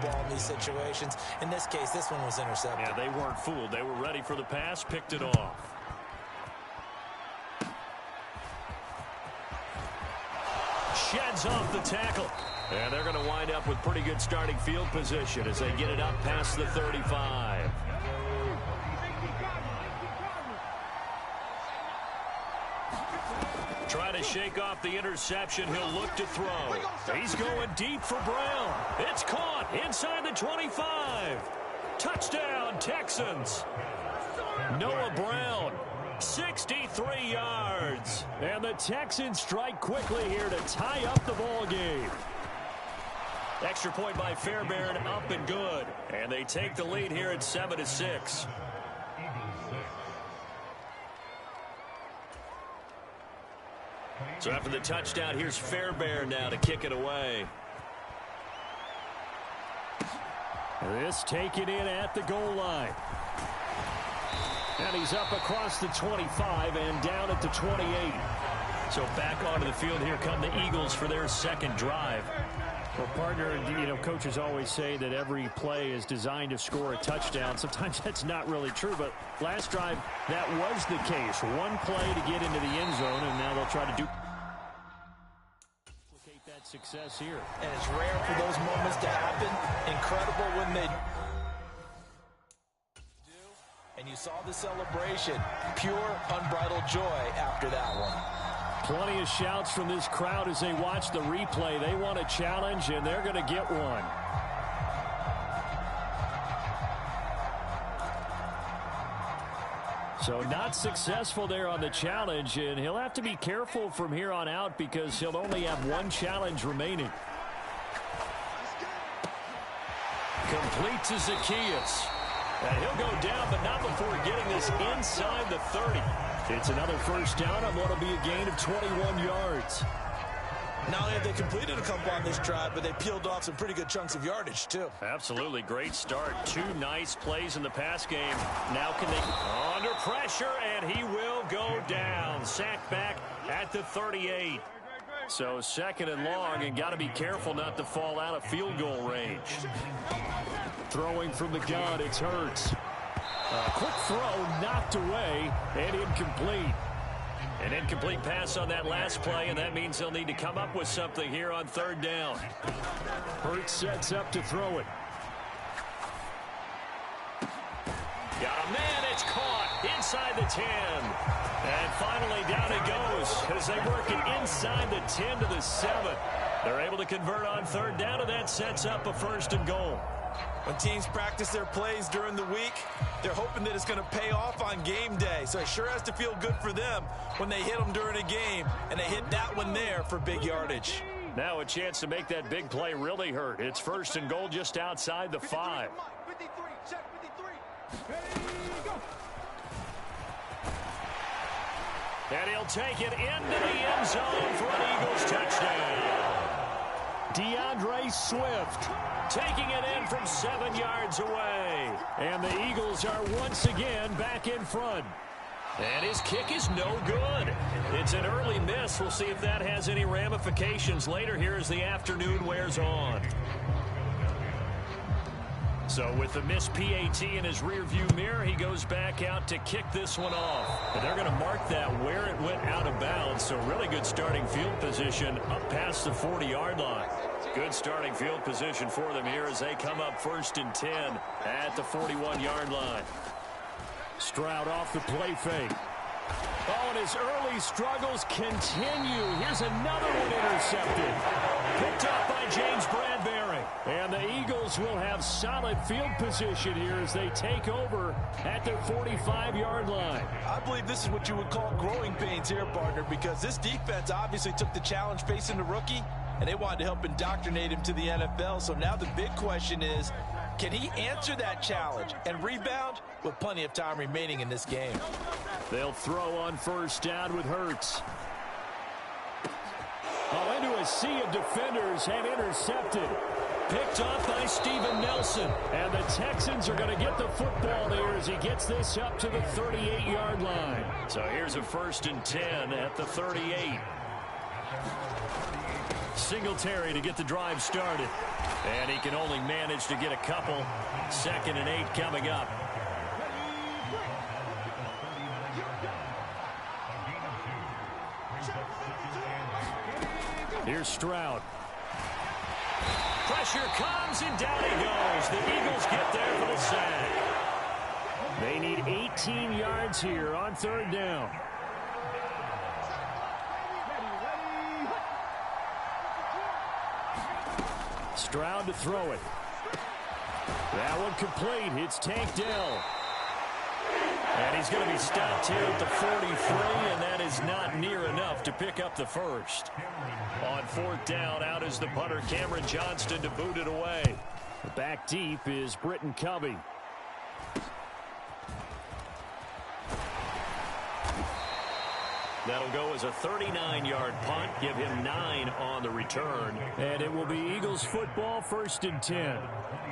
football in these situations. In this case, this one was intercepted. Yeah, they weren't fooled. They were ready for the pass, picked it off. Sheds off the tackle. And they're going to wind up with pretty good starting field position as they get it up past the 35. Trying to shake off the interception. He'll look to throw. He's going deep for Brown. It's caught inside the 25. Touchdown, Texans. Noah Brown, 63 yards. And the Texans strike quickly here to tie up the ball game. Extra point by Fairbairn, up and good. And they take the lead here at 7-6. So after the touchdown, here's Fairbairn now to kick it away. This taken in at the goal line. And he's up across the 25 and down at the 28. So back onto the field, here come the Eagles for their second drive. Well, partner, you know, coaches always say that every play is designed to score a touchdown. Sometimes that's not really true, but last drive, that was the case. One play to get into the end zone, and now they'll try to duplicate that success here. And it's rare for those moments to happen. Incredible when they do. And you saw the celebration. Pure, unbridled joy after that one. Plenty of shouts from this crowd as they watch the replay. They want a challenge, and they're going to get one. So not successful there on the challenge, and he'll have to be careful from here on out because he'll only have one challenge remaining. Complete to Zacchaeus. And he'll go down, but not before getting this inside the 30. It's another first down on what will be a gain of 21 yards. Not only have they completed a couple on this drive, but they peeled off some pretty good chunks of yardage, too. Absolutely. Great start. Two nice plays in the pass game. Now can they... Under pressure, and he will go down. Sacked back at the 38. So second and long, and got to be careful not to fall out of field goal range. Throwing from the gun, it's Hurts. Quick throw, knocked away, and incomplete. An incomplete pass on that last play, and that means they'll need to come up with something here on third down. Hurts sets up to throw it. Got a man, it's caught inside the 10. And finally down it goes as they work it inside the 10 to the 7. They're able to convert on third down, and that sets up a first and goal. When teams practice their plays during the week, they're hoping that it's going to pay off on game day. So it sure has to feel good for them when they hit them during a game, and they hit that one there for big yardage. Now a chance to make that big play really hurt. It's first and goal just outside the 5. 53, check 53. And he'll take it into the end zone for an Eagles touchdown. DeAndre Swift taking it in from 7 yards away. And the Eagles are once again back in front. And his kick is no good. It's an early miss. We'll see if that has any ramifications later here as the afternoon wears on. So with the missed PAT in his rearview mirror, he goes back out to kick this one off. And they're going to mark that where it went out of bounds. So really good starting field position up past the 40-yard line. Good starting field position for them here as they come up first and 10 at the 41-yard line. Stroud off the play fake. Oh, and his early struggles continue. Here's another one intercepted. Picked up by James Bradbury. And the Eagles will have solid field position here as they take over at their 45-yard line. I believe this is what you would call growing pains here, partner, because this defense obviously took the challenge facing the rookie, and they wanted to help indoctrinate him to the NFL. So now the big question is, can he answer that challenge and rebound with plenty of time remaining in this game? They'll throw on first down with Hurts. Oh, into a sea of defenders and intercepted. Picked off by Steven Nelson. And the Texans are going to get the football there as he gets this up to the 38-yard line. So here's a first and 10 at the 38. Singletary to get the drive started. And he can only manage to get a couple. 2nd and 8 coming up. Here's Stroud. Pressure comes, and down he goes. The Eagles get there for the sack. They need 18 yards here on 3rd down. Stroud to throw it. That one complete. It's Tank Dell. And he's going to be stopped here at the 43, and that is not near enough to pick up the first. On 4th down, out is the punter, Cameron Johnston, to boot it away. Back deep is Britton Covey. That'll go as a 39-yard punt. Give him 9 on the return. And it will be Eagles football, 1st and 10.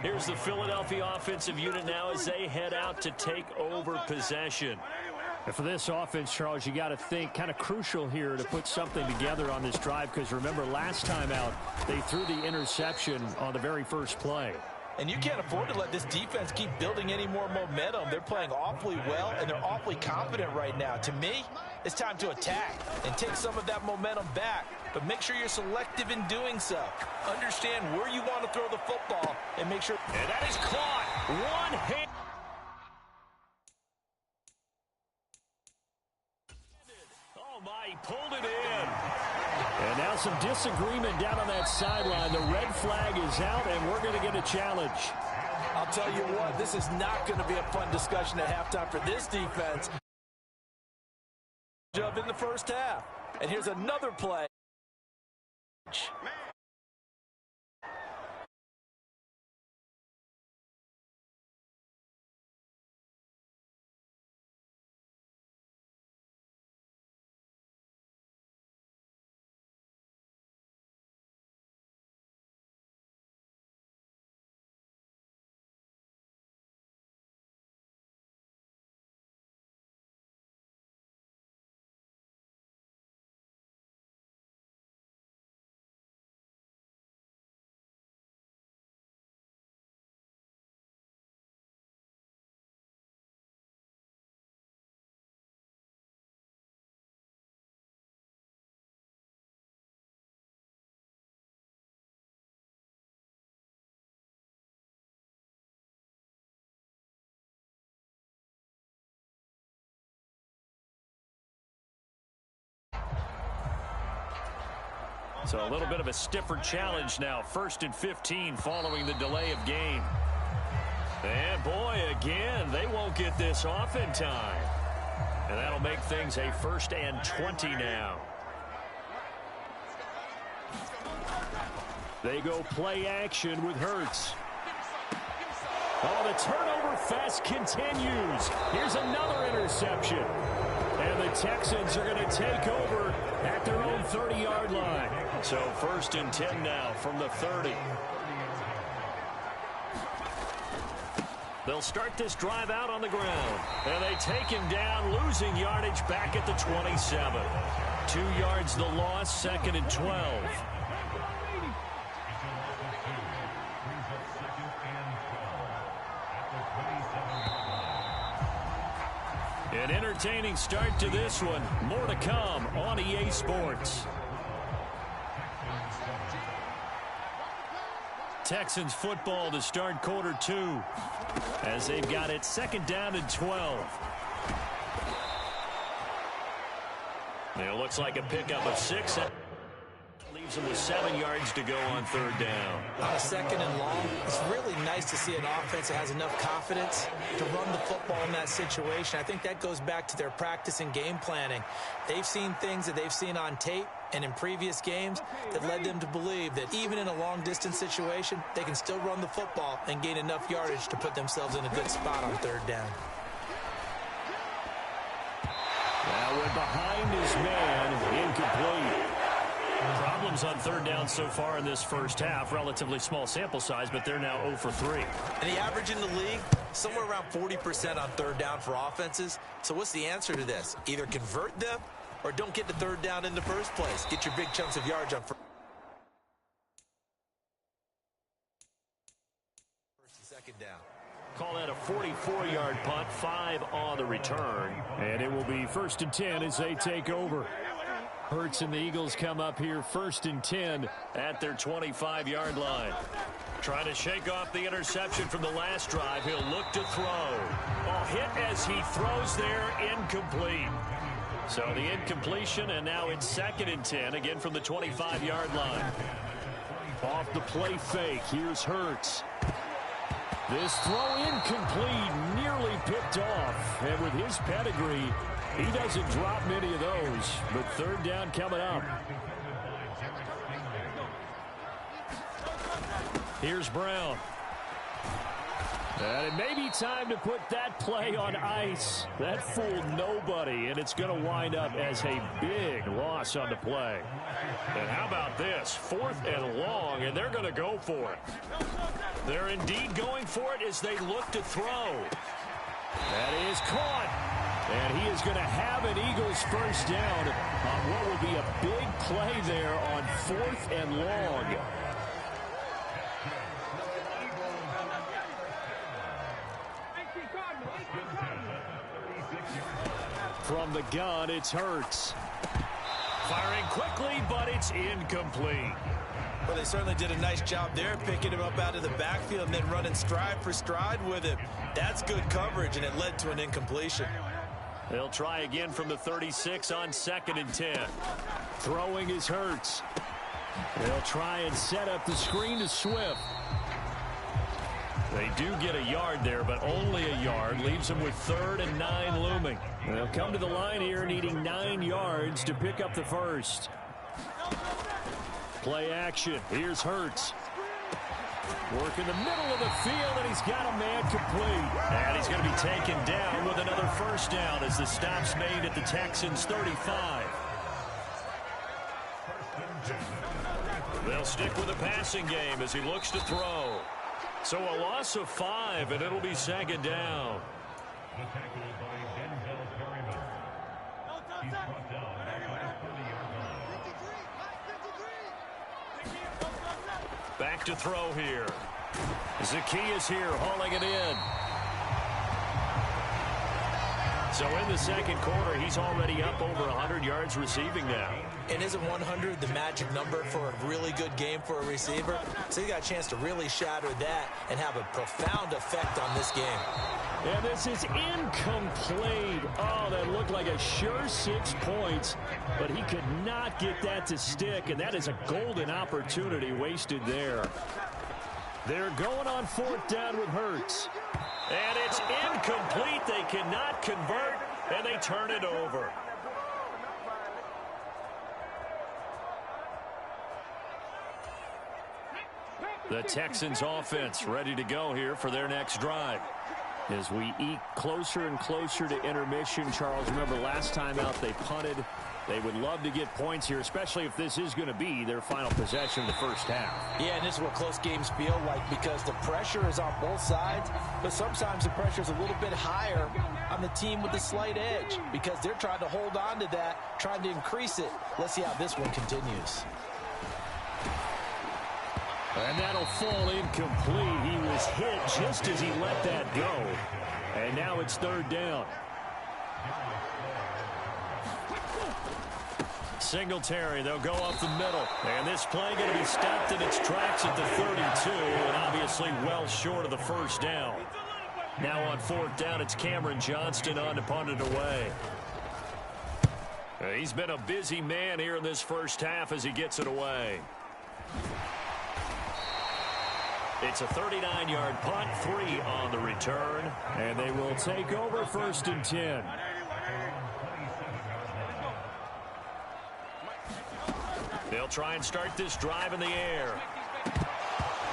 Here's the Philadelphia offensive unit now as they head out to take over possession. And for this offense, Charles, you got to think kind of crucial here to put something together on this drive, because remember last time out they threw the interception on the very first play. And you can't afford to let this defense keep building any more momentum. They're playing awfully well, and they're awfully confident right now. To me, it's time to attack and take some of that momentum back, but make sure you're selective in doing so. Understand where you want to throw the football and make sure. And that is caught. One hand. Oh, my, he pulled it in. And now some disagreement down on that sideline. The red flag is out, and we're going to get a challenge. I'll tell you what, this is not going to be a fun discussion at halftime for this defense. In the first half. And here's another play. So a little bit of a stiffer challenge now. 1st and 15 following the delay of game. And boy, again, they won't get this off in time. And that'll make things a 1st and 20 now. They go play action with Hurts. Oh, the turnover fest continues. Here's another interception. And the Texans are going to take over at their own 30-yard line. So 1st and 10 now from the 30. They'll start this drive out on the ground. And they take him down, losing yardage back at the 27. 2 yards the loss, 2nd and 12. An entertaining start to this one. More to come on EA Sports. Texans football to start quarter 2 as they've got it 2nd down and 12. It looks like a pickup of 6. Leaves them with 7 yards to go on 3rd down. On a 2nd and long, it's really nice to see an offense that has enough confidence to run the football in that situation. I think that goes back to their practice and game planning. They've seen things that they've seen on tape and in previous games that led them to believe that even in a long-distance situation, they can still run the football and gain enough yardage to put themselves in a good spot on 3rd down. That went behind his man, incomplete. Problems on 3rd down so far in this first half. Relatively small sample size, but they're now 0 for 3. And the average in the league, somewhere around 40% on 3rd down for offenses. So what's the answer to this? Either convert them or don't get to 3rd down in the first place. Get your big chunks of yards on first. second down. Call that a 44-yard punt, 5 on the return. And it will be 1st and 10 as they take over. Hurts and the Eagles come up here 1st and 10 at their 25-yard line. Trying to shake off the interception from the last drive. He'll look to throw. Oh, hit as he throws there, incomplete. So the incompletion, and now it's 2nd and 10, again from the 25-yard line. Off the play fake, here's Hurts. This throw incomplete, nearly picked off. And with his pedigree, he doesn't drop many of those. But 3rd down coming up. Here's Brown. And it may be time to put that play on ice. That fooled nobody, and it's going to wind up as a big loss on the play. And how about this? 4th and long, and they're going to go for it. They're indeed going for it as they look to throw. That is caught. And he is going to have an Eagles 1st down on what will be a big play there on 4th and long. From the gun, it's Hurts. Firing quickly, but it's incomplete. Well, they certainly did a nice job there, picking him up out of the backfield and then running stride for stride with him. That's good coverage, and it led to an incompletion. They'll try again from the 36 on 2nd and 10. Throwing is Hurts. They'll try and set up the screen to Swift. They do get a yard there, but only a yard. Leaves them with 3rd and 9 looming. They'll come to the line here needing 9 yards to pick up the 1st. Play action. Here's Hurts. Work in the middle of the field, and he's got a man complete. And he's going to be taken down with another 1st down as the stop's made at the Texans' 35. They'll stick with the passing game as he looks to throw. So a loss of 5, and it'll be 2nd down. Back to throw here. Zacchaeus here, hauling it in. So in the 2nd quarter, he's already up over 100 yards receiving now. And isn't 100 the magic number for a really good game for a receiver? So you got a chance to really shatter that and have a profound effect on this game. And this is incomplete. Oh, that looked like a sure 6 points, but he could not get that to stick, and that is a golden opportunity wasted there. They're going on 4th down with Hurts. And it's incomplete. They cannot convert, and they turn it over. The Texans offense ready to go here for their next drive. As we eke closer and closer to intermission, Charles, remember last time out they punted. They would love to get points here, especially if this is going to be their final possession of the 1st half. Yeah, and this is what close games feel like because the pressure is on both sides, but sometimes the pressure is a little bit higher on the team with the slight edge because they're trying to hold on to that, trying to increase it. Let's see how this one continues. And that'll fall incomplete. He was hit just as he let that go. And now it's 3rd down. Singletary, they'll go up the middle. And this play going to be stopped in its tracks at the 32, and obviously well short of the 1st down. Now on 4th down, it's Cameron Johnston on to punt it away. He's been a busy man here in this 1st half as he gets it away. It's a 39-yard punt, 3 on the return. And they will take over 1st and 10. They'll try and start this drive in the air.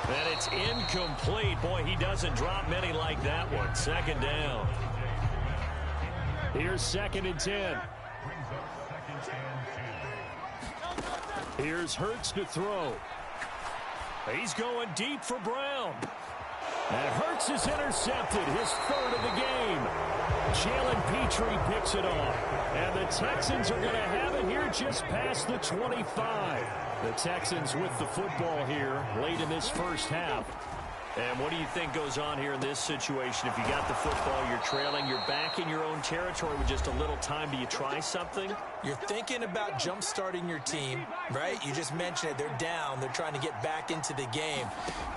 And it's incomplete. Boy, he doesn't drop many like that one. 2nd down. Here's 2nd and 10. Here's Hurts to throw. He's going deep for Brown. And Hurts is intercepted, his 3rd of the game. Jalen Petrie picks it off. And the Texans are going to have it here just past the 25. The Texans with the football here late in this 1st half. And what do you think goes on here in this situation? If you got the football, you're trailing, you're back in your own territory with just a little time. Do you try something? You're thinking about jump-starting your team, right? You just mentioned it. They're down. They're trying to get back into the game.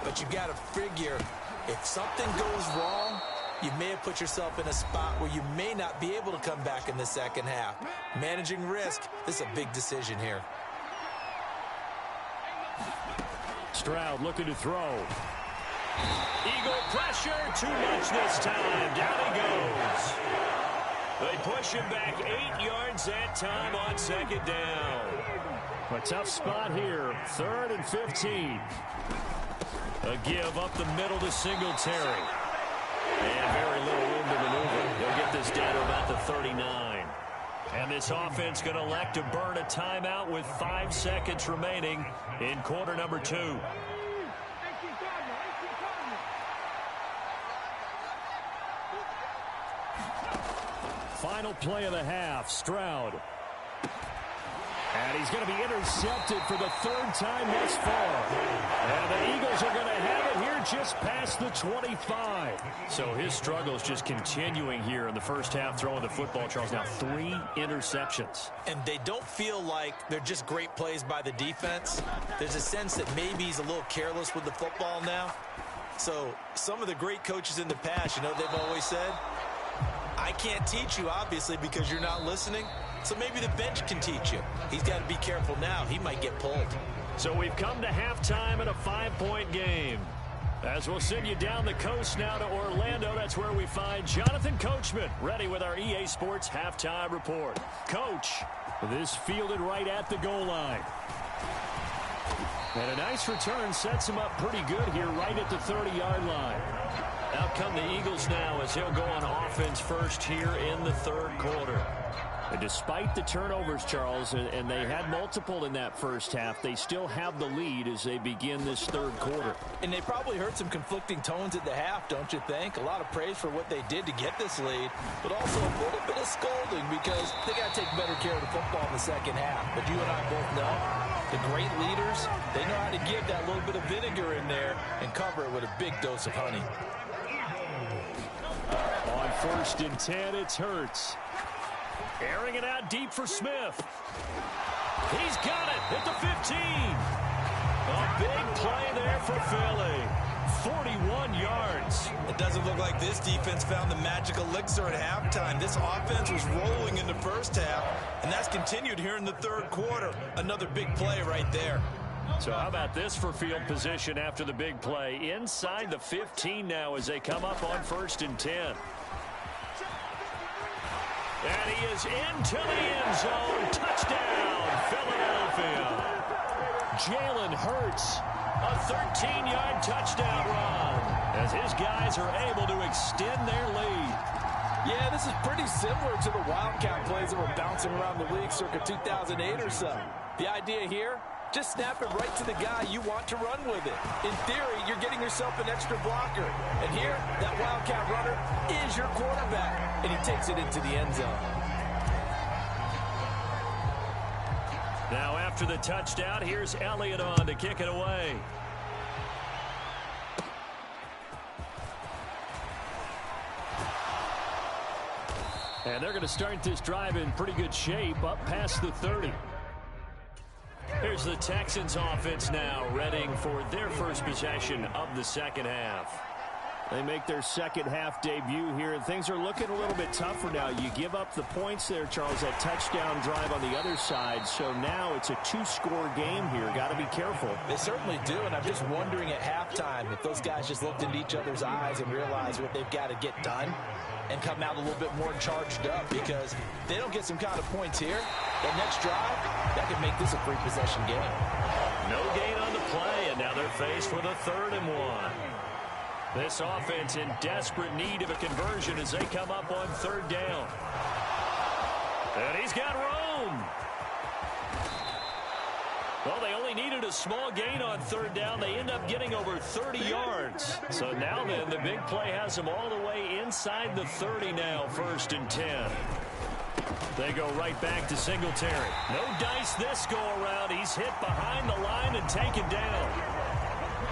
But you've got to figure, if something goes wrong, you may have put yourself in a spot where you may not be able to come back in the second half. Managing risk, this is a big decision here. Stroud looking to throw. Eagle pressure, too much this time. Down he goes. They push him back 8 yards that time on second down. A tough spot here, 3rd and 15. A give up the middle to Singletary. And very little room to maneuver. They'll get this down to about the 39. And this offense going to elect to burn a timeout with 5 seconds remaining in quarter number 2. Final play of the half, Stroud. And he's going to be intercepted for the 3rd time thus far. And the Eagles are going to have it here just past the 25. So his struggles just continuing here in the first half, throwing the football, Charles. Now 3 interceptions. And they don't feel like they're just great plays by the defense. There's a sense that maybe he's a little careless with the football now. So some of the great coaches in the past, you know, they've always said, I can't teach you, obviously, because you're not listening. So maybe the bench can teach you. He's got to be careful now. He might get pulled. So we've come to halftime in a 5-point game. As we'll send you down the coast now to Orlando, that's where we find Jonathan Coachman, ready with our EA Sports halftime report. Coach. This fielded right at the goal line. And a nice return sets him up pretty good here right at the 30-yard line. Out come the Eagles now as he'll go on offense first here in the 3rd quarter. And despite the turnovers, Charles, and they had multiple in that first half, they still have the lead as they begin this 3rd quarter. And they probably heard some conflicting tones at the half, don't you think? A lot of praise for what they did to get this lead, but also a little bit of scolding because they got to take better care of the football in the second half. But you and I both know the great leaders, they know how to give that little bit of vinegar in there and cover it with a big dose of honey. On 1st and 10, it's Hurts. Airing it out deep for Smith. He's got it at the 15. A big play there for Philly. 41 yards. It doesn't look like this defense found the magic elixir at halftime. This offense was rolling in the first half, and that's continued here in the 3rd quarter. Another big play right there. So how about this for field position after the big play? Inside the 15 now as they come up on 1st and 10. And he is into the end zone. Touchdown, Philadelphia. Jalen Hurts. A 13-yard touchdown run as his guys are able to extend their lead. Yeah, this is pretty similar to the Wildcat plays that were bouncing around the league circa 2008 or so. The idea here, just snap it right to the guy you want to run with it. In theory, you're getting yourself an extra blocker. And here, that Wildcat runner is your quarterback. And he takes it into the end zone. Now after the touchdown, here's Elliott on to kick it away. And they're going to start this drive in pretty good shape up past the 30. Here's the Texans offense now, readying for their first possession of the second half. They make their second half debut here, and things are looking a little bit tougher now. You give up the points there, Charles, that touchdown drive on the other side. So now it's a 2-score game here. Got to be careful. They certainly do, and I'm just wondering at halftime if those guys just looked into each other's eyes and realized what they've got to get done and come out a little bit more charged up, because if they don't get some kind of points here, that next drive, that could make this a free possession game. No gain on the play, and now they're faced with a 3rd and 1. This offense in desperate need of a conversion as they come up on 3rd down. And he's got room. Well, they only needed a small gain on 3rd down. They end up getting over 30 yards. So now then, the big play has them all the way inside the 30 now, 1st and 10. They go right back to Singletary. No dice this go around. He's hit behind the line and taken down.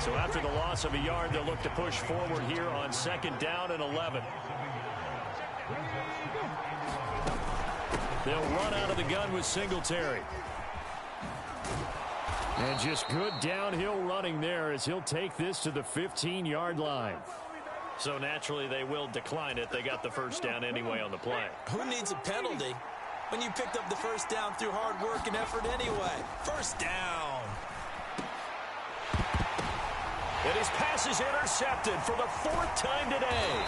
So after the loss of a yard, they'll look to push forward here on 2nd down and 11. They'll run out of the gun with Singletary. And just good downhill running there as he'll take this to the 15-yard line. So naturally they will decline it. They got the first down anyway on the play. Who needs a penalty when you picked up the first down through hard work and effort anyway? First down. And his pass is intercepted for the 4th time today.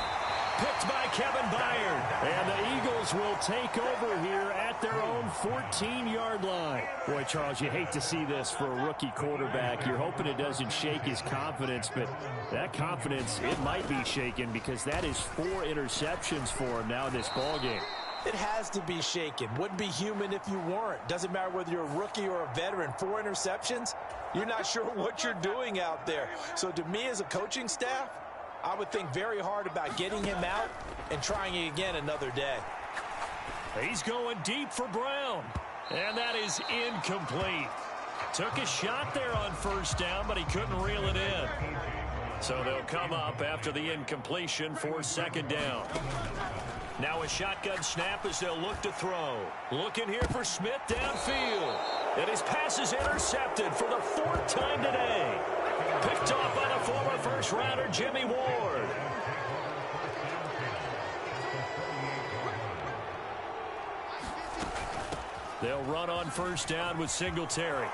Picked by Kevin Byard. And the Eagles will take over here at their own 14-yard line. Boy, Charles, you hate to see this for a rookie quarterback. You're hoping it doesn't shake his confidence, but that confidence, it might be shaken because that is 4 interceptions for him now in this ballgame. It has to be shaken. Wouldn't be human if you weren't. Doesn't matter whether you're a rookie or a veteran. 4 interceptions, you're not sure what you're doing out there. So to me as a coaching staff, I would think very hard about getting him out and trying it again another day. He's going deep for Brown. And that is incomplete. Took a shot there on first down, but he couldn't reel it in. So they'll come up after the incompletion for 2nd down. Now a shotgun snap as they'll look to throw. Looking here for Smith downfield. And his pass is intercepted for the 4th time today. Picked off by the former first-rounder Jimmy Ward. They'll run on first down with Singletary.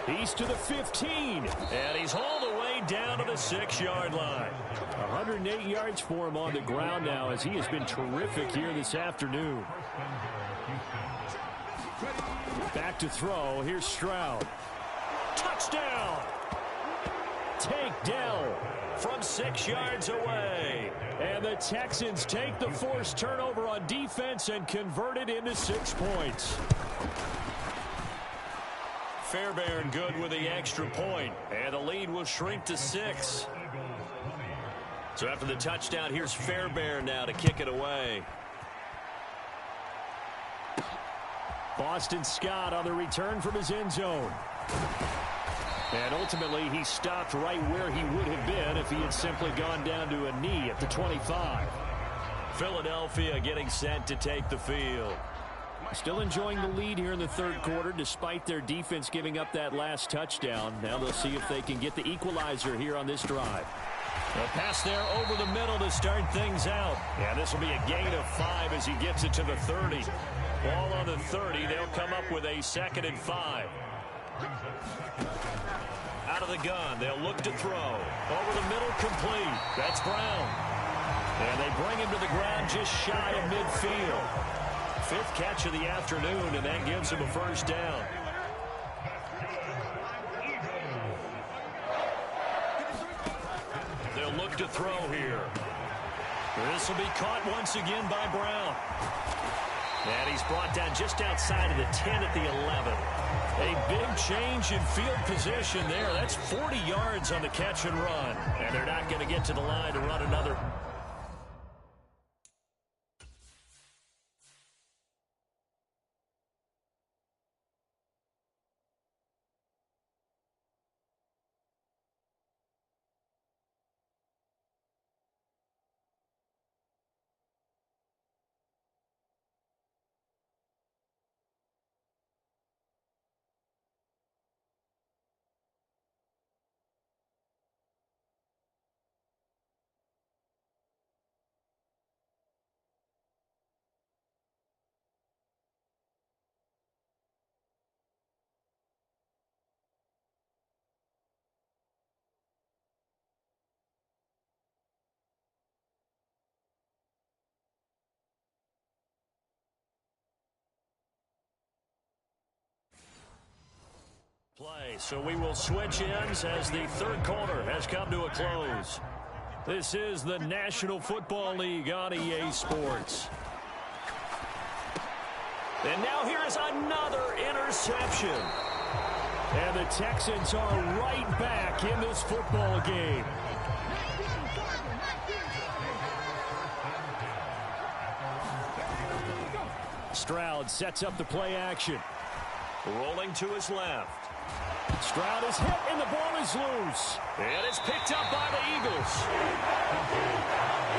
He's to the 15, and he's hauled away down to the 6-yard line. 108 yards for him on the ground now as he has been terrific here this afternoon. Back to throw. Here's Stroud. Touchdown! Take Dell from 6 yards away. And the Texans take the forced turnover on defense and convert it into 6 points. Fairbairn good with the extra point, and the lead will shrink to 6. So after the touchdown, here's Fairbairn now to kick it away. Boston Scott on the return from his end zone. And ultimately, he stopped right where he would have been if he had simply gone down to a knee at the 25. Philadelphia getting set to take the field. Still enjoying the lead here in the 3rd quarter despite their defense giving up that last touchdown. Now they'll see if they can get the equalizer here on this drive. A pass there over the middle to start things out. And this will be a gain of 5 as he gets it to the 30. Ball on the 30. They'll come up with a 2nd and 5. Out of the gun. They'll look to throw. Over the middle, complete. That's Brown. And they bring him to the ground just shy of midfield. 5th catch of the afternoon, and that gives him a first down. They'll look to throw here. This will be caught once again by Brown. And he's brought down just outside of the 10 at the 11. A big change in field position there. That's 40 yards on the catch and run. And they're not going to get to the line to run another. Play. So we will switch ends as the 3rd quarter has come to a close. This is the National Football League on EA Sports. And now here is another interception. And the Texans are right back in this football game. Stroud sets up the play action. Rolling to his left. Stroud is hit, and the ball is loose. And it's picked up by the Eagles.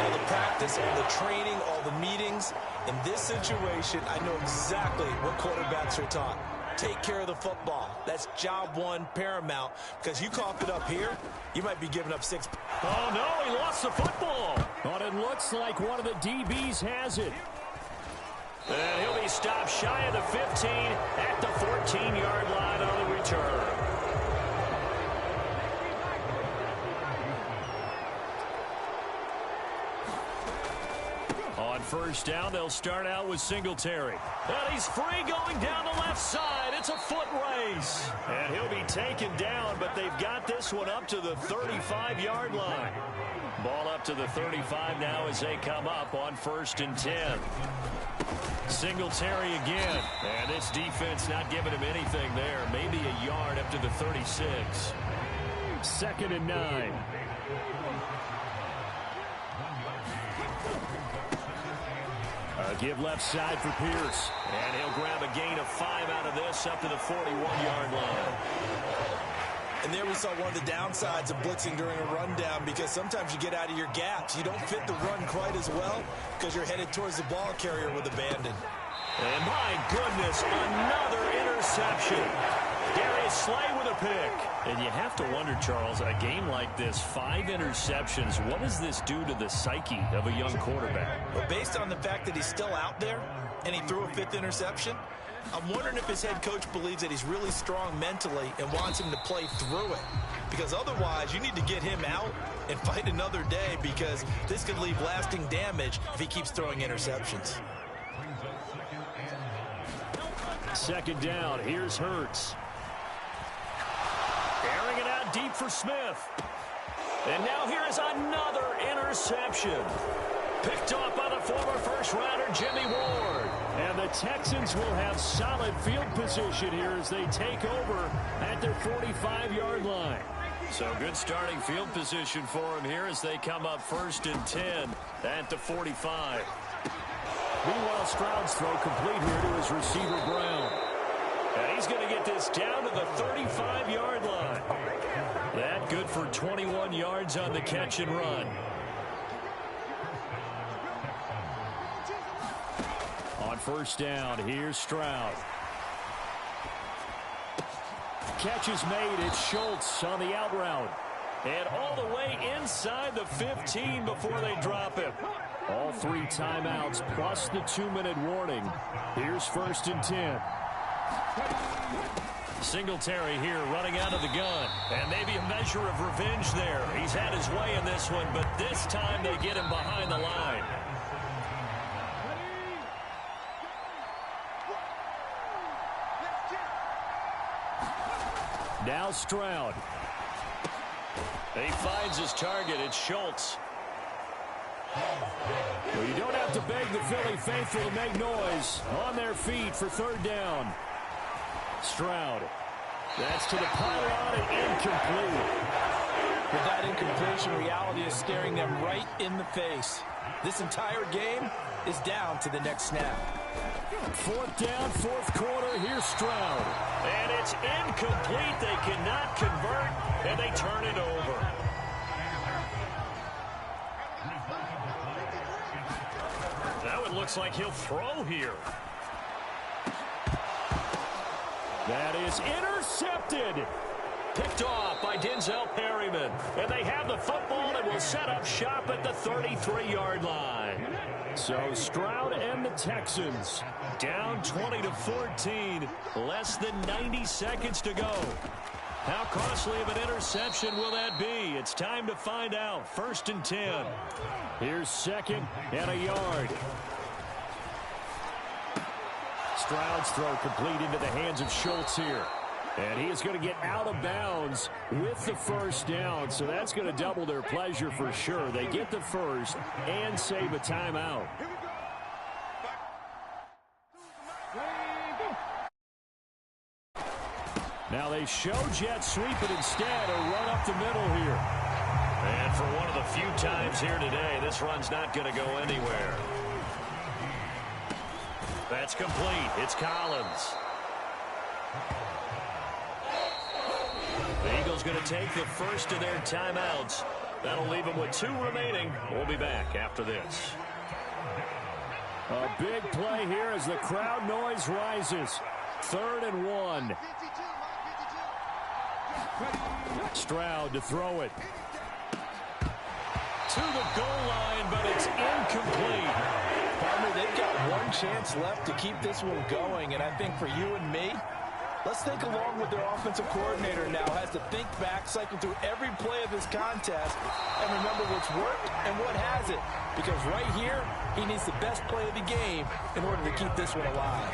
All the practice, all the training, all the meetings. In this situation, I know exactly what quarterbacks are taught. Take care of the football. That's job one, paramount. Because you cough it up here, you might be giving up 6. Oh, no, he lost the football. But it looks like one of the DBs has it. And he'll be stopped shy of the 15 at the 14-yard line on the return. On first down, they'll start out with Singletary. And he's free going down the left side. It's a foot race. And he'll be taken down, but they've got this one up to the 35-yard line. Ball up to the 35 now as they come up on 1st and 10. Singletary again. And this defense not giving him anything there. Maybe a yard up to the 36. 2nd and 9. Give left side for Pierce. And he'll grab a gain of 5 out of this up to the 41-yard line. And there we saw one of the downsides of blitzing during a rundown, because sometimes you get out of your gaps. You don't fit the run quite as well because you're headed towards the ball carrier with abandon. And my goodness, another interception. Darius Slay with a pick. And you have to wonder, Charles, a game like this, 5 interceptions, what does this do to the psyche of a young quarterback? Well, based on the fact that he's still out there and he threw a 5th interception, I'm wondering if his head coach believes that he's really strong mentally and wants him to play through it. Because otherwise, you need to get him out and fight another day, because this could leave lasting damage if he keeps throwing interceptions. 2nd down. Here's Hurts. Airing it out deep for Smith. And now here is another interception. Picked off by the former first-rounder Jimmy Ward. And the Texans will have solid field position here as they take over at their 45-yard line. So good starting field position for him here as they come up 1st and 10 at the 45. Meanwhile, Stroud's throw complete here to his receiver, Brown. And he's going to get this down to the 35-yard line. That good for 21 yards on the catch and run. On 1st down, here's Stroud. Catch is made. It's Schultz on the out route. And all the way inside the 15 before they drop him. All 3 timeouts plus the 2-minute warning. Here's 1st and 10. Singletary here running out of the gun. And maybe a measure of revenge there. He's had his way in this one, but this time they get him behind the line. Now Stroud. He finds his target. It's Schultz. Well, you don't have to beg the Philly faithful to make noise. On their feet for 3rd down. Stroud. That's to the pylon and incomplete. With that incompletion, reality is staring them right in the face. This entire game is down to the next snap. 4th down, 4th quarter. Here's Stroud. And it's incomplete. They cannot convert, and they turn it over. Now it looks like he'll throw here. That is intercepted. Picked off by Denzel Perryman. And they have the football and will set up shop at the 33-yard line. So Stroud and the Texans down 20-14. Less than 90 seconds to go. How costly of an interception will that be? It's time to find out. 1st and 10. Here's 2nd and a yard. Stroud's throw complete into the hands of Schultz here. And he is going to get out of bounds with the 1st down. So that's going to double their pleasure for sure. They get the 1st and save a timeout. Now they show jet sweep, but instead a run up the middle here. And for one of the few times here today, this run's not going to go anywhere. That's complete. It's Collins. going to take the first of their timeouts. That'll leave them with 2 remaining. We'll be back after this. A big play here as the crowd noise rises. 3rd and 1. Stroud to throw it. To the goal line, but it's incomplete. Partner, they've got one chance left to keep this one going, and I think for you and me, let's think along with their offensive coordinator now. Has to think back, cycle through every play of this contest, and remember what's worked and what hasn't. Because right here, he needs the best play of the game in order to keep this one alive.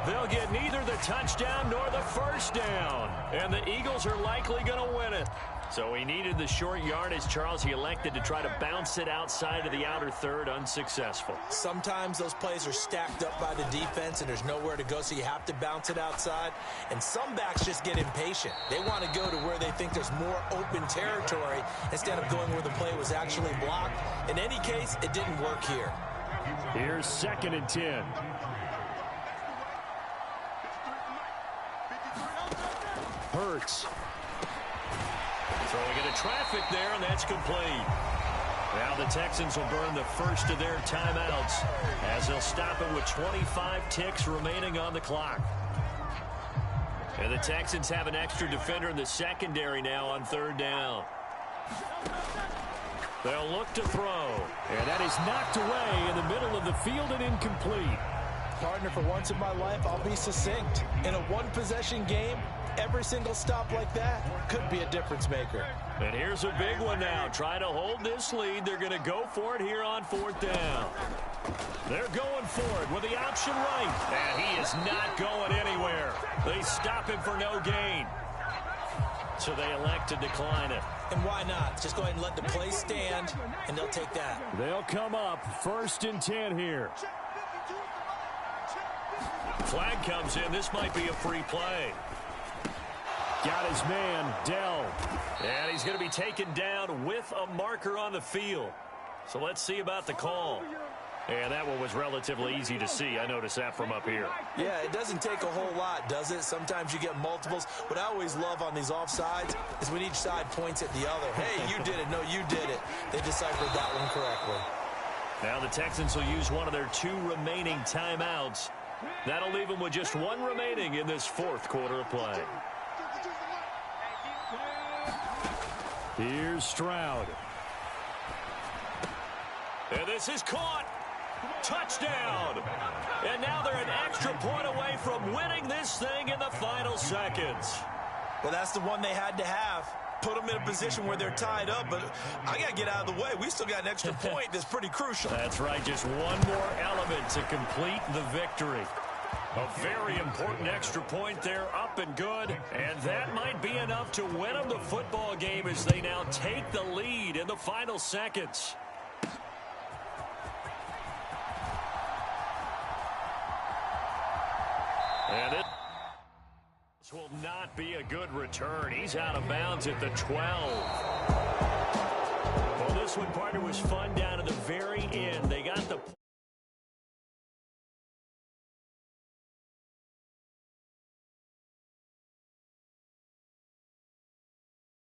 They'll get neither the touchdown nor the first down, and the Eagles are likely going to win it. So he needed the short yardage, Charles. He elected to try to bounce it outside of the outer third, unsuccessful. Sometimes those plays are stacked up by the defense and there's nowhere to go, so you have to bounce it outside. And some backs just get impatient. They want to go to where they think there's more open territory instead of going where the play was actually blocked. In any case, it didn't work here. Here's 2nd and 10. Hurts. Throwing into traffic there, and that's complete. Now the Texans will burn the first of their timeouts as they'll stop it with 25 ticks remaining on the clock. And the Texans have an extra defender in the secondary now on 3rd down. They'll look to throw. And that is knocked away in the middle of the field and incomplete. Partner, for once in my life, I'll be succinct. In a one-possession game, every single stop like that could be a difference maker. And here's a big one now. Trying to hold this lead. They're going to go for it here on 4th down. They're going for it with the option right. And he is not going anywhere. They stop him for no gain. So they elect to decline it. And why not? Just go ahead and let the play stand, and they'll take that. They'll come up 1st and 10 here. Flag comes in. This might be a free play. Got his man, Dell. And he's going to be taken down with a marker on the field. So let's see about the call. And that one was relatively easy to see. I noticed that from up here. Yeah, it doesn't take a whole lot, does it? Sometimes you get multiples. What I always love on these offsides is when each side points at the other. Hey, you did it. No, you did it. They deciphered that one correctly. Now the Texans will use one of their 2 remaining timeouts. That'll leave them with just 1 remaining in this 4th quarter of play. Here's Stroud. And this is caught. Touchdown. And now they're an extra point away from winning this thing in the final seconds. Well, that's the one they had to have. Put them in a position where they're tied up, but I got to get out of the way. We still got an extra point that's pretty crucial. That's right. Just one more element to complete the victory. A very important extra point there, up and good. And that might be enough to win them the football game as they now take the lead in the final seconds. And this will not be a good return. He's out of bounds at the 12. Well, this one, partner, was fun down